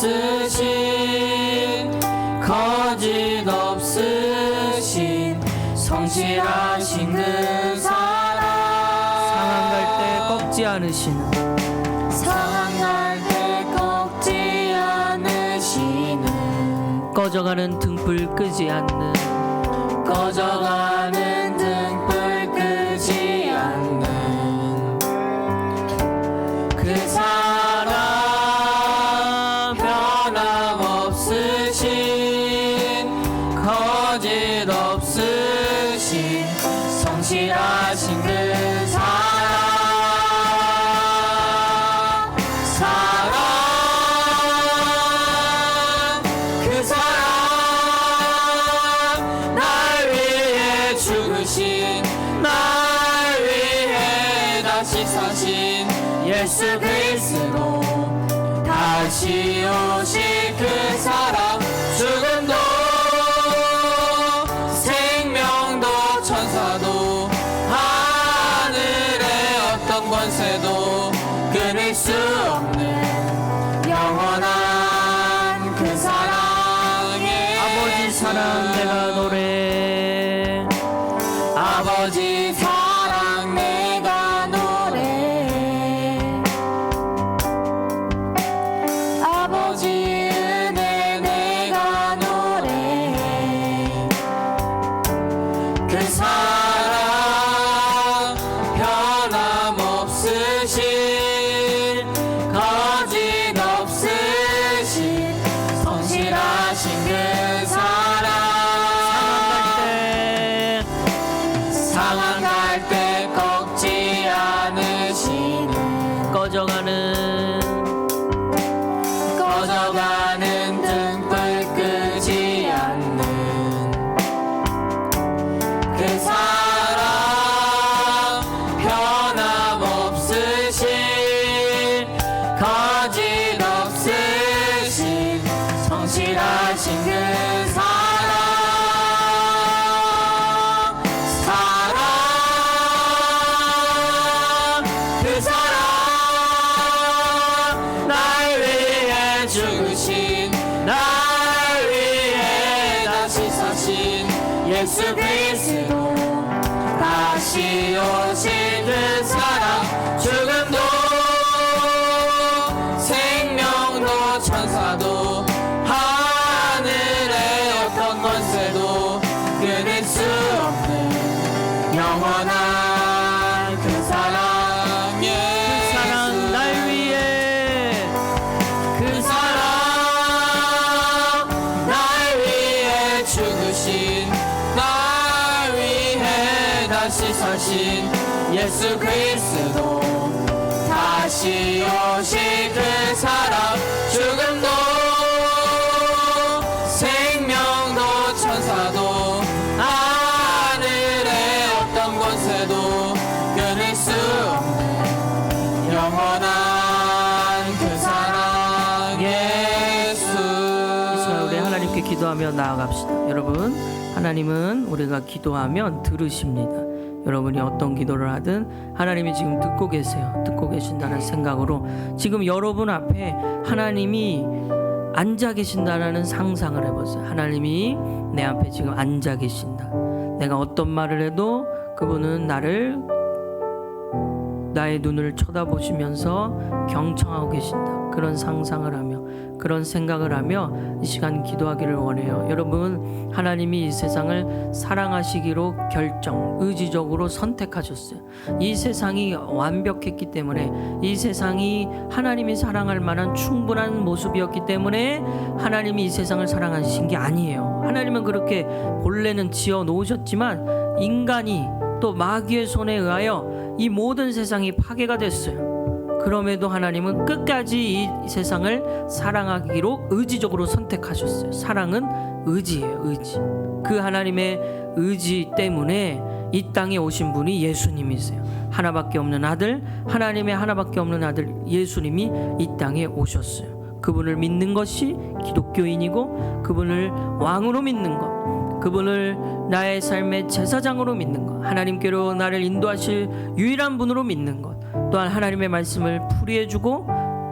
거짓 없으신, 성실하신 그 사랑. 상한 갈 때 꺾지 않으시는, 꺼져가는 등불 끄지 않는, 꺼져가는 등불 끄지 않는 그 사랑 변함없으신, 거짓 없으신, 성실하신 그 예수 그리스도 다시 오실 그 사랑. 죽음도 생명도 천사도 하늘의 어떤 권세도 끊을 수 없는 영원한 그 사랑의 아버지 사랑 내가 노래, 아버지 사랑 내가 노래, 아버지 은혜 내가 노래. 그 사랑 변함없으신, 거짓 없으신, 성실하신 그 사랑. 상한 갈 때 꺾지 않으시는, 꺼져가는 등불 끄지 않는 그 사랑 변함없으신, 거짓 없으신, 성실하신 그 사랑. 그 사랑 날 위해 죽으신, 날 위해 다시 사신 예수 그리스도 다시 오신 그 사랑. 죽음도 생명도 천사도 하늘의 어떤 권세도 끊을 수 없는 영원한 그 사랑. 그 사랑 날 위해, 그 사랑 날 위해 죽으신, 날 위해 다시 사신 예수 그리스도 다시 오실 그 사랑. 죽음도 생명도 천사도 하늘의 어떤 권세도 끊을 수 없는 영원한 그 사랑. 예수. 이 시간 우리 하나님께 기도하며 나아갑시다. 여러분, 하나님은 우리가 기도하면 들으십니다. 여러분이 어떤 기도를 하든 하나님이 지금 듣고 계세요. 듣고 계신다는 생각으로 지금 여러분 앞에 하나님이 앉아 계신다라는 상상을 해보세요. 하나님이 내 앞에 지금 앉아 계신다. 내가 어떤 말을 해도 그분은 나의 눈을 쳐다보시면서 경청하고 계신다. 그런 상상을 하며 그런 생각을 하며 이 시간 기도하기를 원해요. 여러분, 하나님이 이 세상을 사랑하시기로 의지적으로 선택하셨어요. 이 세상이 완벽했기 때문에, 이 세상이 하나님이 사랑할 만한 충분한 모습이었기 때문에 하나님이 이 세상을 사랑하신 게 아니에요. 하나님은 그렇게 본래는 지어 놓으셨지만 인간이 또 마귀의 손에 의하여 이 모든 세상이 파괴가 됐어요. 그럼에도 하나님은 끝까지 이 세상을 사랑하기로 의지적으로 선택하셨어요. 사랑은 의지예요, 의지. 그 하나님의 의지 때문에 이 땅에 오신 분이 예수님이세요. 하나밖에 없는 아들, 하나님의 하나밖에 없는 아들 예수님이 이 땅에 오셨어요. 그분을 믿는 것이 기독교인이고, 그분을 왕으로 믿는 것, 그분을 나의 삶의 제사장으로 믿는 것, 하나님께로 나를 인도하실 유일한 분으로 믿는 것, 또한 하나님의 말씀을 풀이해주고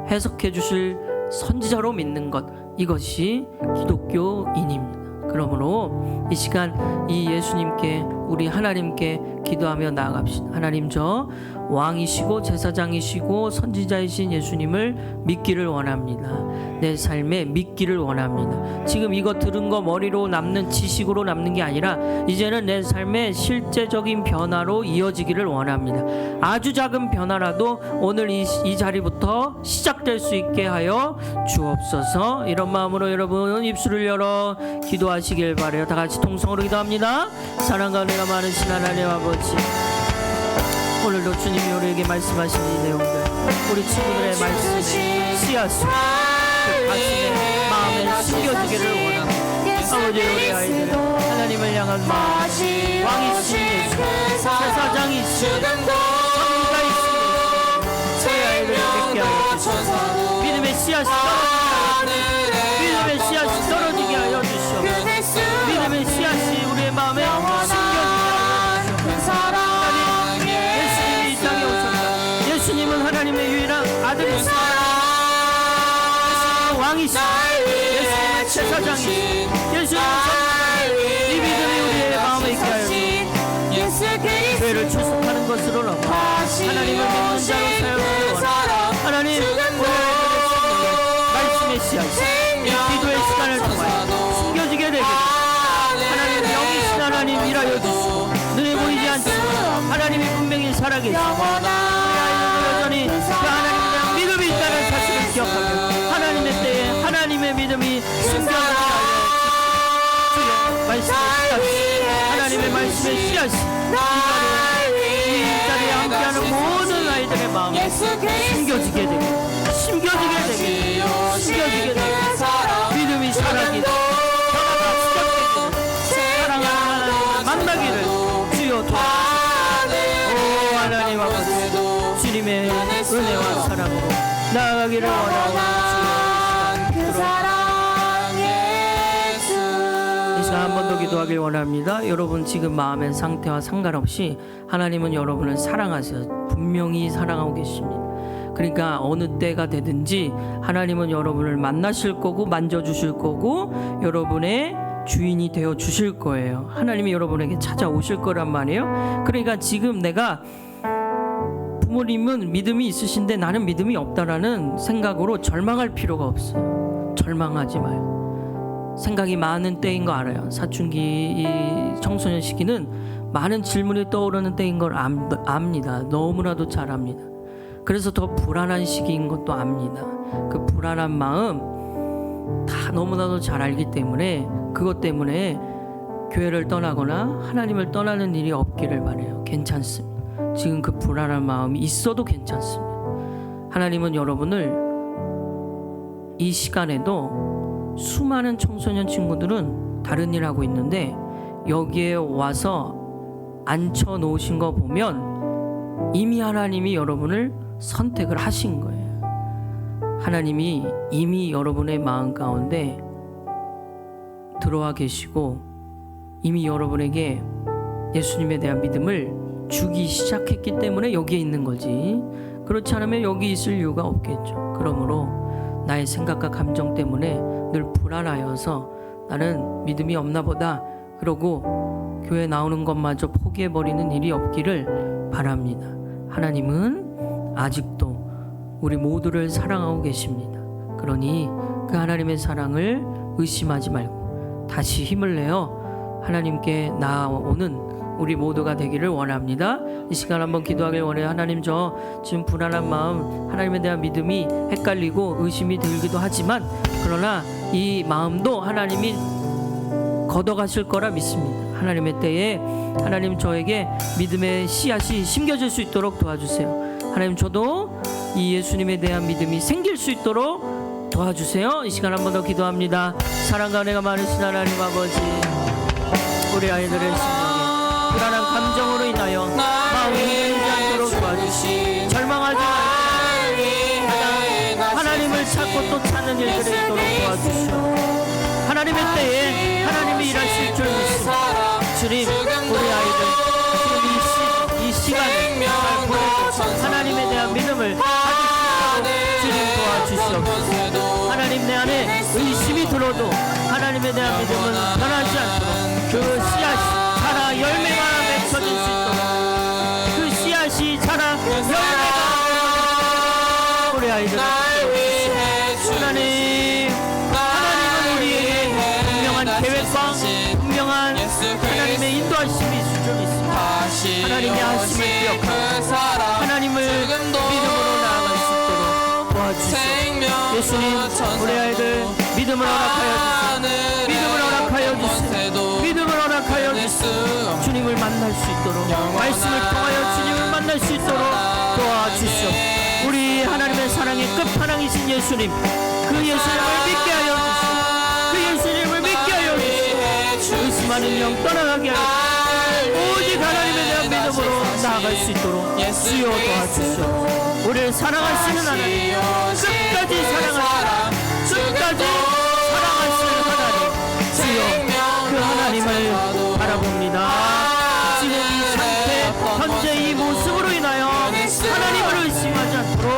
해석해 주실 선지자로 믿는 것, 이것이 기독교인입니다. 그러므로 이 시간 이 예수님께, 우리 하나님께 기도하며 나아갑시다. 하나님, 저 왕이시고 제사장이시고 선지자이신 예수님을 믿기를 원합니다. 내 삶에 믿기를 원합니다. 지금 이거 들은 거 머리로 남는 지식으로 남는 게 아니라 이제는 내 삶의 실제적인 변화로 이어지기를 원합니다. 아주 작은 변화라도 오늘 이 자리부터 시작될 수 있게 하여 주옵소서. 이런 마음으로 여러분 입술을 열어 기도하시길 바라요. 다 같이 통성으로 기도합니다. 사랑과 은혜가 많으신 하나님 아버지, 오늘도 주님이 우리에게 말씀하신 이 내용들, 우리 친구들의 말씀에 씨앗으로 그 가슴에 마음에 숨겨지기를 원합니다. 아버지, 우리 아이들은 하나님을 향한 마음, 왕이신 예수, 제사장이신 선지자이신 예수, 우리 아이들을 뵙게 하여 주시옵소서. 믿음의 씨앗이 떨어지게 하여 주시옵소서. 믿음의 씨앗이 우리의 마음에 숨겨지게 하여 주시옵소서. 예수님이 이 땅에 오셨다. 예수님은 하나님의 유일한 아들이시다. 예수님은 왕이시다. 예수님은 제사장이시다. 예수님은 선지자이시다. 이 믿음이 우리의 마음에 있게 하여 주시옵소서. 죄를 추석하는 것으로 넘어 하나님을 믿는 자로 사용하기를 원합니다. 하나님, 말씀의 씨앗이 기도의 시간을 통하여 숨겨지게 되게 하나님, 영이신 하나님 일하여 주시고, 눈에 보이지 않지만 하나님이 분명히 살아계시고, 우리 아이들도 여전히 그 하나님에 대한 믿음이 있다는 사실을 기억하며 하나님의 때에 하나님의 믿음이 숨겨지게 하여 주여, 말씀의 씨앗이, 하나님의 말씀의 씨앗이 이 자리에 함께하는 모든 아이들의 마음에 숨겨지게 되게 믿음이 살아기를, 변화가 시작되기를, 사랑하는 만나기를 주여 도와주시옵소서. 오 하나님 아버지, 주님의 은혜와 사랑으로 나아가기를 원하오니 이 시간 한 번 더 기도하길 원합니다. 여러분 지금 마음의 상태와 상관없이 하나님은 여러분을 사랑하세요. 분명히 사랑하고 계십니다. 그러니까 어느 때가 되든지 하나님은 여러분을 만나실 거고 만져주실 거고 여러분의 주인이 되어 주실 거예요. 하나님이 여러분에게 찾아오실 거란 말이에요. 그러니까 지금 내가 부모님은 믿음이 있으신데 나는 믿음이 없다라는 생각으로 절망할 필요가 없어요. 절망하지 마요. 생각이 많은 때인 거 알아요. 사춘기, 이 청소년 시기는 많은 질문이 떠오르는 때인 걸 압니다. 너무나도 잘 압니다. 그래서 더 불안한 시기인 것도 압니다. 그 불안한 마음 다 너무나도 잘 알기 때문에 그것 때문에 교회를 떠나거나 하나님을 떠나는 일이 없기를 바라요. 괜찮습니다. 지금 그 불안한 마음이 있어도 괜찮습니다. 하나님은 여러분을 이 시간에도 수많은 청소년 친구들은 다른 일 하고 있는데 여기에 와서 앉혀 놓으신 거 보면 이미 하나님이 여러분을 선택을 하신 거예요. 하나님이 이미 여러분의 마음 가운데 들어와 계시고 이미 여러분에게 예수님에 대한 믿음을 주기 시작했기 때문에 여기에 있는 거지. 그렇지 않으면 여기 있을 이유가 없겠죠. 그러므로 나의 생각과 감정 때문에 늘 불안하여서 나는 믿음이 없나 보다 그러고 교회 나오는 것마저 포기해버리는 일이 없기를 바랍니다. 하나님은 아직도 우리 모두를 사랑하고 계십니다. 그러니 그 하나님의 사랑을 의심하지 말고 다시 힘을 내어 하나님께 나아오는 우리 모두가 되기를 원합니다. 이 시간 한번 기도하길 원해요. 하나님, 저 지금 불안한 마음, 하나님에 대한 믿음이 헷갈리고 의심이 들기도 하지만 그러나 이 마음도 하나님이 걷어가실 거라 믿습니다. 하나님의 때에 하나님 저에게 믿음의 씨앗이 심겨질 수 있도록 도와주세요. 하나님, 저도 이 예수님에 대한 믿음이 생길 수 있도록 도와주세요. 이 시간 한 번 더 기도합니다. 사랑과 은혜가 많으신 하나님 아버지, 우리 아이들의 심령에 불안한 감정으로 인하여 마음이 흔들리지 않도록 도와주시고 절망하지 말고 하나님을 찾고 또 찾는 일들이 있도록 도와주시오. 하나님의 때에 하나님이 일하실 줄 믿습니다. 주님, 우리 아이들 지금 이 시간을 잘 보내고 하나님에 대한 믿음을 가질 수 있도록 주님 도와주시옵소서. 하나님, 내 안에 의심이 들어도 하나님에 대한 믿음은 변하지 않도록 그 씨앗이 자라 열매가 맺혀질 수 있도록 그 씨앗이 자라 열매가 우리 아이들 하나님은 우리에게 분명한 계획과 분명한 하나님의 인도하심이 있을 줄 믿습니다. 하나님의 하심을 기억하고 하나님을 믿음으로 나아갈 수 있도록 도와주시옵소서. 예수님, 우리 아이들 믿음을 허락하여 주시옵소서. 믿음을 허락하여 주시옵소서. 믿음을 허락하여 주시옵소서. 주님을 만날 수 있도록 말씀을 통하여 주님을 만날 수 있도록 도와주시옵소서. 우리 하나님의 사랑의 끝판왕이신 예수님, 그 예수님을 믿게 하여 주시옵소서. 그 예수님을 믿게 하여 주시옵소서. 의심하는 영 떠나가게 하여 주시옵소서. 오직 하나님에 대한 믿음으로 나아갈 수 있도록 주여 도와주시옵소서. 우리를 사랑하시는 하나님, 끝까지 사랑하시는 끝까지 사랑하시는 하나님, 주여 그 하나님을 바라봅니다. 지금 이 상태, 현재 이 모습으로 인하여 하나님을 의심하지 않도록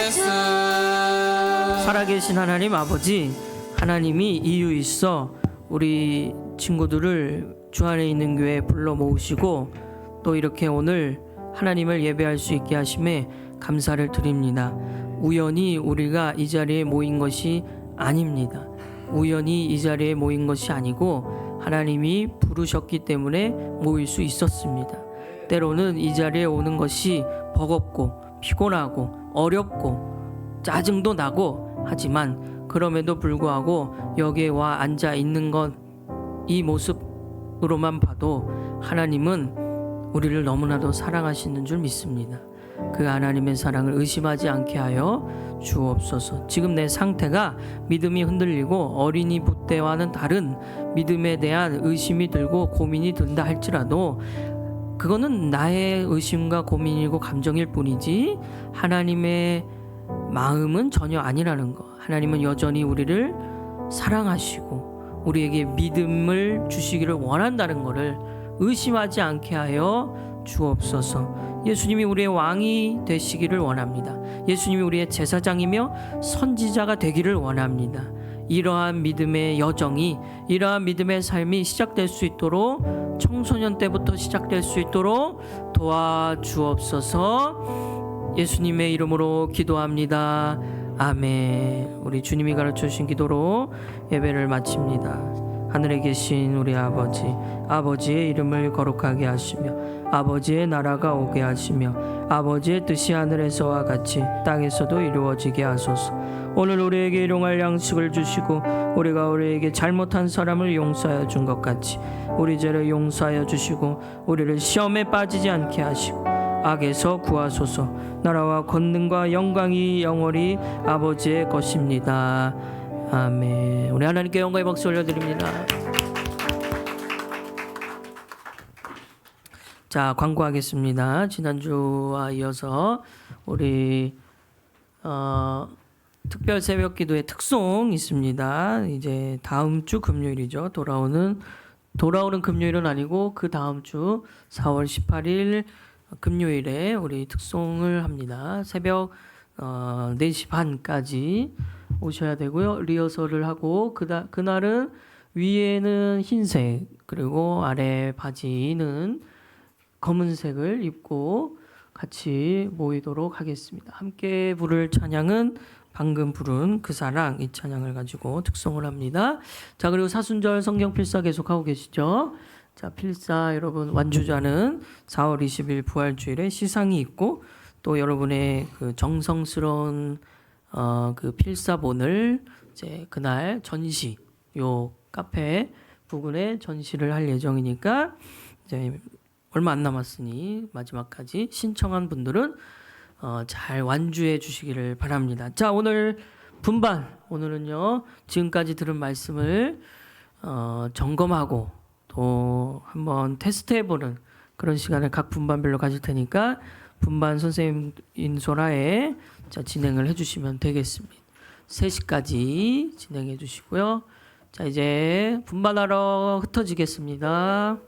도와주시옵소서. 살아계신 하나님 아버지, 하나님이 이유 있어 우리 친구들을 주 안에 있는 교회에 불러 모으시고 또 이렇게 오늘 하나님을 예배할 수 있게 하심에 감사를 드립니다. 우연히 우리가 이 자리에 모인 것이 아닙니다. 우연히 이 자리에 모인 것이 아니고 하나님이 부르셨기 때문에 모일 수 있었습니다. 때로는 이 자리에 오는 것이 버겁고 피곤하고 어렵고 짜증도 나고 하지만 그럼에도 불구하고 여기에 와 앉아 있는 것, 이 모습으로만 봐도 하나님은 우리를 너무나도 사랑하시는 줄 믿습니다. 그 하나님의 사랑을 의심하지 않게 하여 주옵소서. 지금 내 상태가 믿음이 흔들리고 어린이 때와는 다른 믿음에 대한 의심이 들고 고민이 든다 할지라도 그거는 나의 의심과 고민이고 감정일 뿐이지 하나님의 마음은 전혀 아니라는 거. 하나님은 여전히 우리를 사랑하시고 우리에게 믿음을 주시기를 원한다는 것을 의심하지 않게 하여 주옵소서. 예수님이 우리의 왕이 되시기를 원합니다. 예수님이 우리의 제사장이며 선지자가 되기를 원합니다. 이러한 믿음의 여정이, 이러한 믿음의 삶이 시작될 수 있도록 청소년 때부터 시작될 수 있도록 도와주옵소서. 예수님의 이름으로 기도합니다. 아멘. 우리 주님이 가르쳐 주신 기도로 예배를 마칩니다. 하늘에 계신 우리 아버지, 아버지의 이름을 거룩하게 하시며 아버지의 나라가 오게 하시며 아버지의 뜻이 하늘에서와 같이 땅에서도 이루어지게 하소서. 오늘 우리에게 일용할 양식을 주시고 우리가 우리에게 잘못한 사람을 용서하여 준 것 같이 우리 죄를 용서하여 주시고 우리를 시험에 빠지지 않게 하시고 악에서 구하소서. 나라와 권능과 영광이 영원히 아버지의 것입니다. 아멘. 우리 하나님께 영광의 박수 올려드립니다. 자, 광고하겠습니다. 지난주와 이어서 우리 특별 새벽 기도의 특송 있습니다. 이제 다음 주 금요일이죠. 돌아오는 금요일은 아니고 그 다음 주 4월 18일 금요일에 우리 특송을 합니다. 새벽 4시 반까지 오셔야 되고요. 리허설을 하고 그날은 위에는 흰색 그리고 아래 바지는 검은색을 입고 같이 모이도록 하겠습니다. 함께 부를 찬양은 방금 부른 그 사랑 이 찬양을 가지고 특송을 합니다. 자, 그리고 사순절 성경 필사 계속하고 계시죠? 자, 필사 여러분 완주자는 4월 20일 부활주일에 시상이 있고 또 여러분의 그 정성스러운 그 필사본을 이제 그날 전시 요 카페 부근에 전시를 할 예정이니까 이제 얼마 안 남았으니 마지막까지 신청한 분들은 잘 완주해 주시기를 바랍니다. 자, 오늘 분반 오늘은요 지금까지 들은 말씀을 점검하고 또 한번 테스트해보는 그런 시간을 각 분반별로 가질 테니까 분반 선생님 인솔하에 자 진행을 해주시면 되겠습니다. 3시까지 진행해 주시고요. 자, 이제 분반하러 흩어지겠습니다.